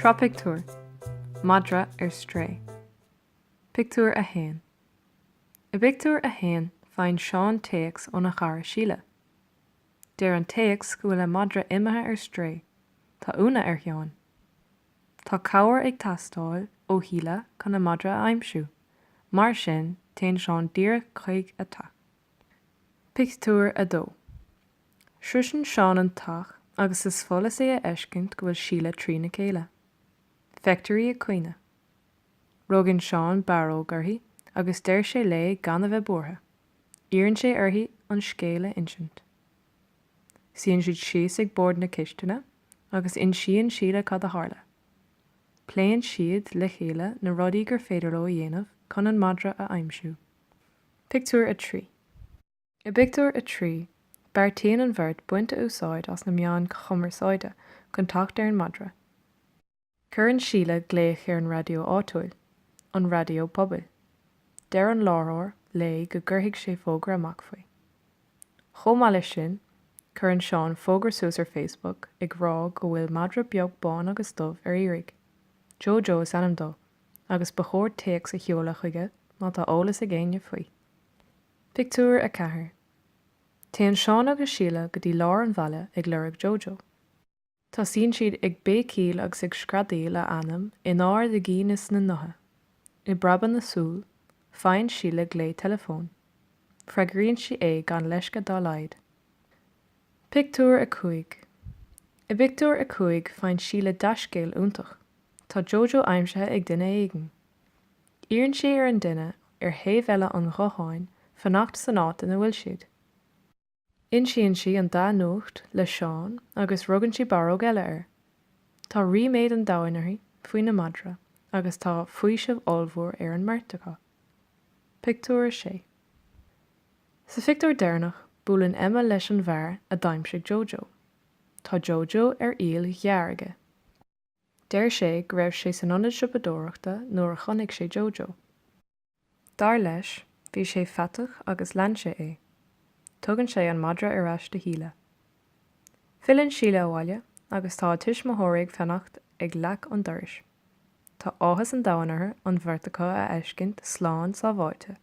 Trá pictiúr, madra stray. Pictiúr a hain. I pictiúr a hain fáin Seán téacs ó na chara síle. Déir an téacs go bhfuil a madra imethe stray, tá úna cheann. Tá cabhair ag tastáil ó híle chun na madra a aimsiú, mar sin téann Seán díreach chuig a tach. Pictiúr a dó. Shuiseann Seán an tach agus is folas é a eiscint go bhfuil síle trí na céile. Feicteoirí a cuine. Rógann Seán baró gurthaí agus deir sé le gan a bheith buartha. Íonn sé orthaí an scéile insint. Síonn siad síos ag bord na cisteanna agus insíonn síle cad a tharla. Pléann siad le chéile na rudaí gur féidir le dhéanamh chun an madra a aimsiú. Pictiúr a trí. I pictiúr a trí, bear taon an bheirt buinte úsáid as na meán chumarsáide chun tacht ar an madra. Cuireann síle gléich ar an radio áitiúil, an radio pobail. Deir an láthróir le go gcuirfidh sé fógra amach faoi. Chomh maith sin, cuireann Seán fógra suas ar Facebook ag rá go bhfuil madra beag bán agus dubh ar iarraig. Jojo is anam dó, agus ba chóir téacs a cheola chuige má tá eolas a ggéine faoi. Pictiúr a chathair. Téann Seán agus síle go dtí lár an bhaile ag luirg Jojo. Tá síonn siad ag bécíl agus ag scradaí le anam in áir de gínas na nutha. I braban na súl, fáinn síle glé telefón. Freagraíonn si é gan leisce dá laid. Pictiúr a chuig. I pictiúr a chuig fáinn síle deiscéal úntach. Tá Jojo aimsithe ag duine éigean. Íonn sé ar an duine ar thaobh eile an gcotháin fanacht san áit ina bhfuil siad. Insíonn si an dá nuacht le Seán agus rugann si baróg eile ar. Tá riméid an damhainarthaí faoi na madra agus tá faoisimh olbhór ar an mbeirteachá. Pictiúr a sé. Sa fictiúr deireanach bualann Emma leis an bhfear a d'aimsigh Jojo. Tá Jojo ar ial ghearraige. Deir sé go raibh sé san ionad siopadóireachta nuair a chonig sé Jojo. Dar leis, bhí sé featach agus leanse é. Tugann sé an madra ar ais de híle. Filann síle abhaile agus tá tuis mothireaigh fenacht ag leac an dorais. Tá áthas an damhainartha an bhirrtacha a eiscint sláán sa bháite.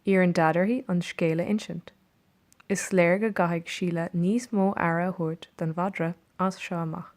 Íar an daidirthaí an scéile insint. Is léir go gcaithfidh síle níos mó aire a thabhairt den bhadra as seo amach.